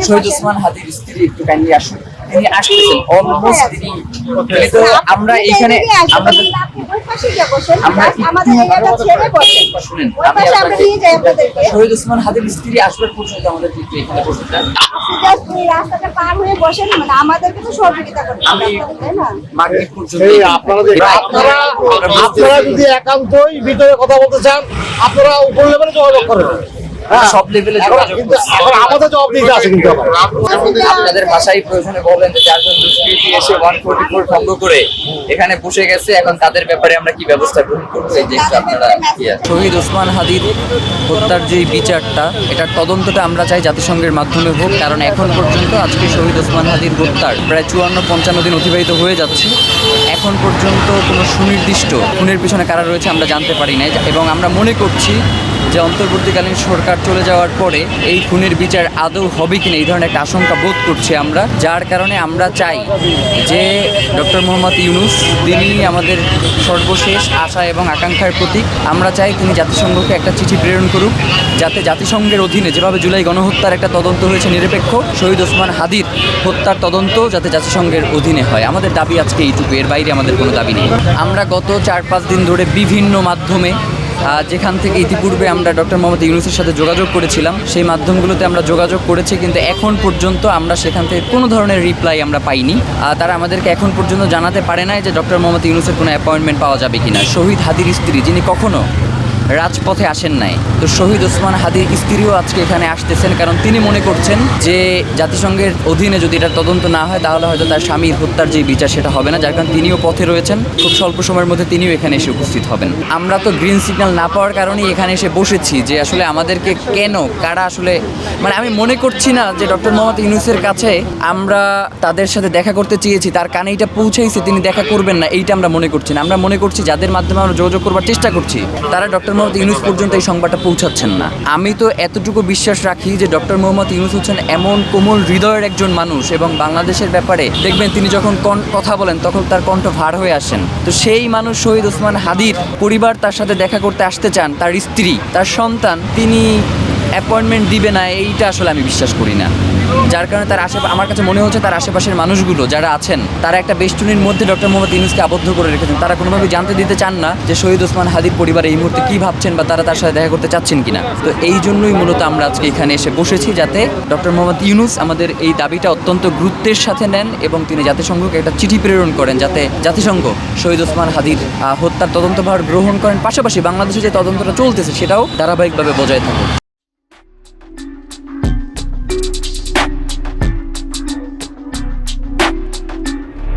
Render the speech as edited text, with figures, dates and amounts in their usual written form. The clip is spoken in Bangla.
শহীদ ওসমান হাদির স্ত্রী একটু কাইন্ডলি আসুন, তিনি আসতেছেন অলমোস্ট তিনি তো আমরা এখানে শুনেন শহীদ ওসমান হাদির স্ত্রী আসবার পর্যন্ত আমাদের কিন্তু এখানে বসতে রাস্তাটা পার হয়ে বসেন, মানে আমাদেরকে তো সহযোগিতা করতে হবে, তাই না? মার্কেট পর্যন্ত আপনারা যদি একান্তই ভিতরে কথা বলতে চান আপনারা উপর লেভেলে যোগাযোগ করেন, সব লেভেলে কিন্তু এখন আমাদের জবাব দিতে আছে কিন্তু আপনাদের ভাষায় প্রয়োজনে বলেন যে চারজন দুষ্কৃতী এসে 144 ভঙ্গ করে এখানে বসে গেছে, এখন তাদের ব্যাপারে আমরা কি ব্যবস্থা গ্রহণ করবো? এই যে আপনারা শহীদ ওসমান হাদির হত্যার যে বিচারটা, এটার তদন্তটা আমরা চাই জাতিসংঘের মাধ্যমে হোক, কারণ এখন পর্যন্ত আজকে শহীদ ওসমান হাদির হত্যার প্রায় 54-55 দিন অতিবাহিত হয়ে যাচ্ছে, এখন পর্যন্ত কোনো সুনির্দিষ্ট খুনের পিছনে কারা রয়েছে আমরা জানতে পারি না, এবং আমরা মনে করছি যে অন্তর্বর্তীকালীন সরকার চলে যাওয়ার পরে এই খুনের বিচার আদৌ হবে কিনা এই ধরনের একটা আশঙ্কা বোধ করছি আমরা, যার কারণে আমরা চাই যে ডক্টর মোহাম্মদ ইউনূস তিনি আমাদের সর্বশেষ আশা এবং আকাঙ্ক্ষার প্রতীক, আমরা চাই তিনি জাতিসংঘকে একটা চিঠি প্রেরণ করুক, যাতে জাতিসংঘের অধীনে যেভাবে জুলাই গণহত্যার একটা তদন্ত হয়েছে নিরপেক্ষ, শহীদ ওসমান হাদির হত্যার তদন্ত যাতে জাতিসংঘের অধীনে হয়। আমাদের দাবি আজকে এইটুকু, এর বাইরে আমাদের কোনো দাবি নেই। আমরা গত 4-5 দিন ধরে বিভিন্ন মাধ্যমে যেখান থেকে ইতিপূর্বে আমরা ডক্টর মোহাম্মদ ইউনূসের সাথে যোগাযোগ করেছিলাম সেই মাধ্যমগুলোতে আমরা যোগাযোগ করেছি, কিন্তু এখন পর্যন্ত আমরা সেখান থেকে কোনো ধরনের রিপ্লাই আমরা পাইনি। তারা আমাদেরকে এখন পর্যন্ত জানাতে পারে নাই যে ডক্টর মোহাম্মদ ইউনূসের কোনো অ্যাপয়েন্টমেন্ট পাওয়া যাবে কিনা। শহীদ হাদির স্ত্রী যিনি কখনো রাজপথে আসেন নাই, তো শহীদ ওসমান হাদির স্ত্রীও আজকে এখানে আসতেছেন, কারণ তিনি মনে করছেন যে জাতিসংঘের অধীনে যদি এটা তদন্ত না হয় তাহলে হয়তো তার স্বামীর হত্যার যে বিচার সেটা হবে না, যার কারণে তিনিও পথে রয়েছেন, খুব স্বল্প সময়ের মধ্যে তিনিও এখানে এসে উপস্থিত হবেন। আমরা তো গ্রিন সিগন্যাল না পাওয়ার কারণেই এখানে এসে বসেছি, যে আসলে আমাদেরকে কেন কারা আসলে, মানে আমি মনে করছি না যে ডক্টর মোহাম্মদ ইউনূসের কাছে আমরা তাদের সাথে দেখা করতে চেয়েছি, তার কানে এটা পৌঁছেছে তিনি দেখা করবেন না, এইটা আমরা মনে করছি না। আমরা মনে করছি যাদের মাধ্যমে আমরা যোগাযোগ করবার চেষ্টা করছি তারা ডক্টর মোহাম্মদ ইউনূস পর্যন্ত এই সংবাদটা পৌঁছাচ্ছেন না। আমি তো এতটুকু বিশ্বাস রাখি যে ডক্টর মোহাম্মদ ইউনূস হচ্ছেন এমন কোমল হৃদয়ের একজন মানুষ, এবং বাংলাদেশের ব্যাপারে দেখবেন তিনি যখন কথা বলেন তখন তার কণ্ঠ ভার হয়ে আসেন। তো সেই মানুষ শহীদ ওসমান হাদির পরিবার তার সাথে দেখা করতে আসতে চান, তার স্ত্রী, তার সন্তান, তিনি অ্যাপয়েন্টমেন্ট দিবে না এইটা আসলে আমি বিশ্বাস করি না, যার কারণে তার আমার কাছে মনে হচ্ছে তার আশেপাশের মানুষগুলো যারা আছেন তারা একটা বেষ্টনীর মধ্যে ডক্টর মোহাম্মদ ইউনূসকে আবদ্ধ করে রেখেছেন, তারা কোনোভাবে জানতে দিতে চান না যে শহীদ ওসমান হাদির পরিবার এই মুহূর্তে কী ভাবছেন বা তারা তার সাথে দেখা করতে চাচ্ছেন কিনা। তো এই জন্যই মূলত আমরা আজকে এখানে এসে বসেছি, যাতে ডক্টর মোহাম্মদ ইউনূস আমাদের এই দাবিটা অত্যন্ত গুরুত্বের সাথে নেন এবং তিনি জাতিসংঘকে একটা চিঠি প্রেরণ করেন, যাতে জাতিসংঘ শহীদ ওসমান হাদির হত্যার তদন্তভার গ্রহণ করেন, পাশাপাশি বাংলাদেশে যে তদন্তটা চলতেছে সেটাও ধারাবাহিকভাবে বজায় থাকে।